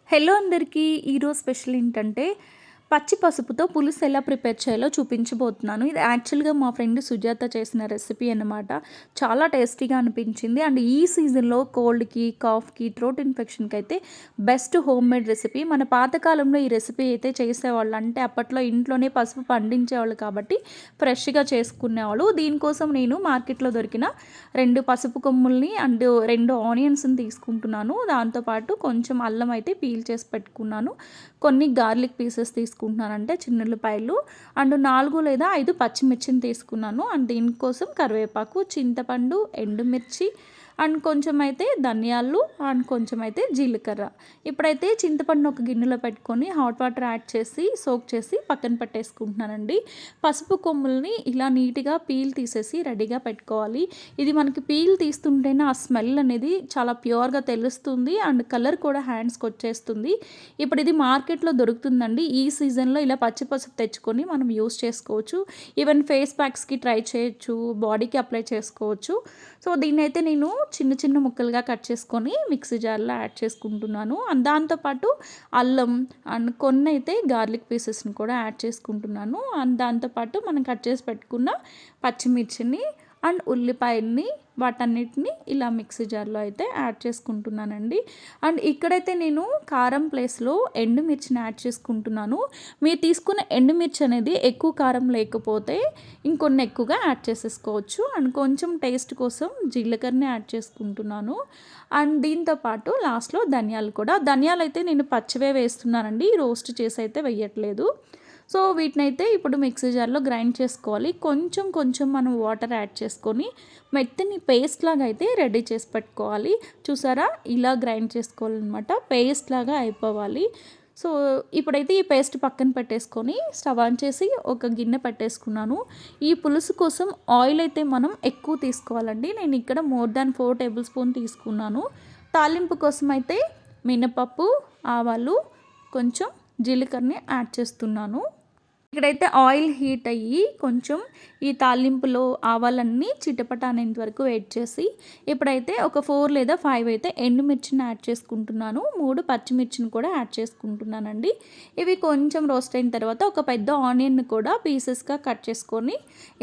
Hello అందరికీ. ఈరోజు special ఏంటంటే పచ్చి పసుపుతో పులుసు ఎలా ప్రిపేర్ చేయాలో చూపించబోతున్నాను. ఇది యాక్చువల్‌గా మా ఫ్రెండ్ సుజాత చేసిన రెసిపీ అన్నమాట. చాలా టేస్టీగా అనిపించింది. అండ్ ఈ సీజన్‌లో కోల్డ్‌కి, కాఫ్‌కి, థ్రోట్ ఇన్ఫెక్షన్‌కి అయితే బెస్ట్ హోమ్‌మేడ్ రెసిపీ. మన పాతకాలంలో ఈ రెసిపీ అయితే చేసేవాళ్ళు. అంటే అప్పట్లో ఇంట్లోనే పసుపు పండించేవాళ్ళు కాబట్టి ఫ్రెష్‌గా చేసుకునేవాళ్ళు. దీనికోసం నేను మార్కెట్‌లో దొరికిన 2 పసుపు కొమ్ముల్ని అండ్ 2 ఆనియన్స్‌ని తీసుకుంటున్నాను. దాంతోపాటు కొంచెం అల్లం అయితే పీల్ చేసి పెట్టుకున్నాను. కొన్ని గార్లిక్ పీసెస్ తీసుకుంటున్నానంటే చిన్నుల్లిపాయలు అండ్ 4 లేదా 5 పచ్చిమిర్చిని తీసుకున్నాను. అండ్ దీనికోసం కరివేపాకు, చింతపండు, ఎండుమిర్చి అండ్ కొంచెం అయితే ధనియాలు అండ్ కొంచెం అయితే జీలకర్ర. ఇప్పుడైతే చింతపండు ఒక గిన్నెలో పెట్టుకొని హాట్ వాటర్ యాడ్ చేసి సోక్ చేసి పక్కన పెట్టేసుకుంటున్నానండి. పసుపు కొమ్ముల్ని ఇలా నీట్గా పీల్ తీసేసి రెడీగా పెట్టుకోవాలి. ఇది మనకి పీల్ తీస్తుంటేనే ఆ స్మెల్ అనేది చాలా ప్యూర్గా తెలుస్తుంది అండ్ కలర్ కూడా హ్యాండ్స్కి వచ్చేస్తుంది. ఇప్పుడు ఇది మార్కెట్లో దొరుకుతుందండి. ఈ సీజన్లో ఇలా పచ్చి పసుపు తెచ్చుకొని మనం యూస్ చేసుకోవచ్చు. ఈవెన్ ఫేస్ ప్యాక్స్కి ట్రై చేయొచ్చు, బాడీకి అప్లై చేసుకోవచ్చు. సో దీన్నైతే నేను చిన్న చిన్న ముక్కలుగా కట్ చేసుకొని మిక్సీ జార్లో యాడ్ చేసుకుంటున్నాను. అండ్ దాంతోపాటు అల్లం అండ్ కొన్ని అయితే గార్లిక్ పీసెస్ని కూడా యాడ్ చేసుకుంటున్నాను. అండ్ దాంతోపాటు మనం కట్ చేసి పెట్టుకున్న పచ్చిమిర్చిని అండ్ ఉల్లిపాయల్ని వాటన్నిటిని ఇలా మిక్సీ జార్లో అయితే యాడ్ చేసుకుంటున్నానండి. అండ్ ఇక్కడైతే నేను కారం ప్లేస్లో ఎండుమిర్చిని యాడ్ చేసుకుంటున్నాను. మీరు తీసుకున్న ఎండుమిర్చి అనేది ఎక్కువ కారం లేకపోతే ఇంకొన్ని ఎక్కువగా యాడ్ చేసేసుకోవచ్చు. అండ్ కొంచెం టేస్ట్ కోసం జీలకర్రని యాడ్ చేసుకుంటున్నాను. అండ్ దీంతోపాటు లాస్ట్లో ధనియాలు అయితే నేను పచ్చివే వేస్తున్నానండి, రోస్ట్ చేసి అయితే వేయట్లేదు. సో వీటినైతే ఇప్పుడు మిక్సీ జార్లో గ్రైండ్ చేసుకోవాలి. కొంచెం కొంచెం మనం వాటర్ యాడ్ చేసుకొని మెత్తని పేస్ట్ లాగా అయితే రెడీ చేసి పెట్టుకోవాలి. చూసారా, ఇలా గ్రైండ్ చేసుకోవాలన్నమాట, పేస్ట్ లాగా అయిపోవాలి. సో ఇప్పుడైతే ఈ పేస్ట్ పక్కన పెట్టేసుకొని స్టవ్ ఆన్ చేసి ఒక గిన్నె పెట్టేసుకున్నాను. ఈ పులుసు కోసం ఆయిల్ అయితే మనం ఎక్కువ తీసుకోవాలండి. నేను ఇక్కడ మోర్ దాన్ 4 టేబుల్ స్పూన్ తీసుకున్నాను. తాలింపు కోసం అయితే మినపప్పు, ఆవాలు, కొంచెం జీలకర్రని యాడ్ చేస్తున్నాను. ఇక్కడైతే ఆయిల్ హీట్ అయ్యి కొంచెం ఈ తాలింపులో ఆవాలన్నీ చిటపట అనేంత వరకు వెయిట్ చేసి ఇప్పుడైతే ఒక 4 లేదా 5 అయితే ఎండుమిర్చిని యాడ్ చేసుకుంటున్నాను. 3 పచ్చిమిర్చిని కూడా యాడ్ చేసుకుంటున్నానండి. ఇవి కొంచెం రోస్ట్ అయిన తర్వాత ఒక పెద్ద ఆనియన్ కూడా పీసెస్గా కట్ చేసుకొని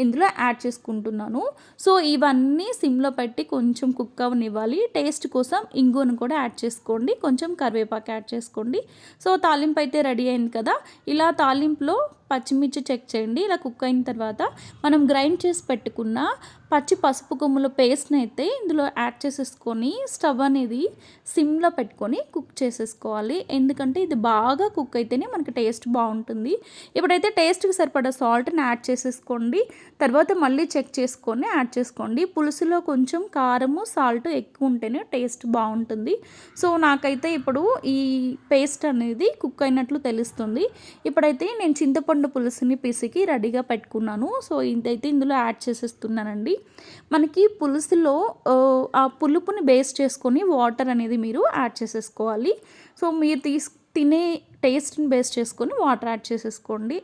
ఇందులో యాడ్ చేసుకుంటున్నాను. సో ఇవన్నీ సిమ్లో పెట్టి కొంచెం కుక్ అవనివ్వాలి. టేస్ట్ కోసం ఇంగువను కూడా యాడ్ చేసుకోండి, కొంచెం కరివేపాకు యాడ్ చేసుకోండి. సో తాలింపు అయితే రెడీ అయింది కదా. ఇలా తాలింపులో పచ్చిమిర్చి చెక్ చేయండి. ఇలా కుక్ అయిన తర్వాత మనం గ్రైండ్ చేసి పెట్టుకున్న పచ్చి పసుపు కొమ్ముల పేస్ట్ని అయితే ఇందులో యాడ్ చేసేసుకొని స్టవ్ అనేది సిమ్లో పెట్టుకొని కుక్ చేసేసుకోవాలి. ఎందుకంటే ఇది బాగా కుక్ అయితేనే మనకి టేస్ట్ బాగుంటుంది. ఇప్పుడైతే టేస్ట్కి సరిపడా సాల్ట్ని యాడ్ చేసేసుకోండి. తర్వాత మళ్ళీ చెక్ చేసుకొని యాడ్ చేసుకోండి. పులుసులో కొంచెం కారము సాల్ట్ ఎక్కువ ఉంటేనే టేస్ట్ బాగుంటుంది. సో నాకైతే ఇప్పుడు ఈ పేస్ట్ అనేది కుక్ అయినట్లు తెలుస్తుంది. ఇప్పుడైతే నేను చింతపండు పులుసుని పిసికి రెడీగా పెట్టుకున్నాను. సో ఇదైతే ఇందులో యాడ్ చేసేస్తున్నానండి. మనకి పులుసులో ఆ పులుపుని బేస్ చేసుకొని వాటర్ అనేది మీరు యాడ్ చేసేసుకోవాలి. సో మీరు తినే టేస్ట్ని బేస్ చేసుకొని వాటర్ యాడ్ చేసేసుకోండి.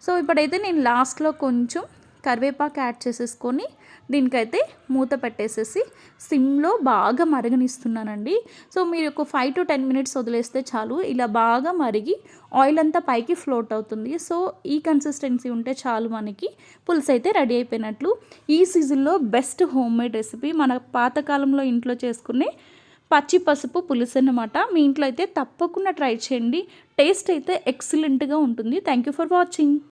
సో ఇప్పుడైతే నేను లాస్ట్లో కొంచెం కరివేపాకు యాడ్ చేసేసుకొని దీనికైతే మూత పెట్టేసేసి సిమ్లో బాగా మరగనిస్తున్నానండి. సో మీరు ఒక 5 to 10 మినిట్స్ వదిలేస్తే చాలు, ఇలా బాగా మరిగి ఆయిల్ అంతా పైకి ఫ్లోట్ అవుతుంది. సో ఈ కన్సిస్టెన్సీ ఉంటే చాలు, మనకి పులుసు అయితే రెడీ అయిపోయినట్లు. ఈ సీజన్లో బెస్ట్ హోమ్మేడ్ రెసిపీ, మన పాతకాలంలో ఇంట్లో చేసుకునే పచ్చి పసుపు పులుసు అన్నమాట. మీ ఇంట్లో అయితే తప్పకుండా ట్రై చేయండి. టేస్ట్ అయితే ఎక్సలెంట్గా ఉంటుంది. Thank you for watching.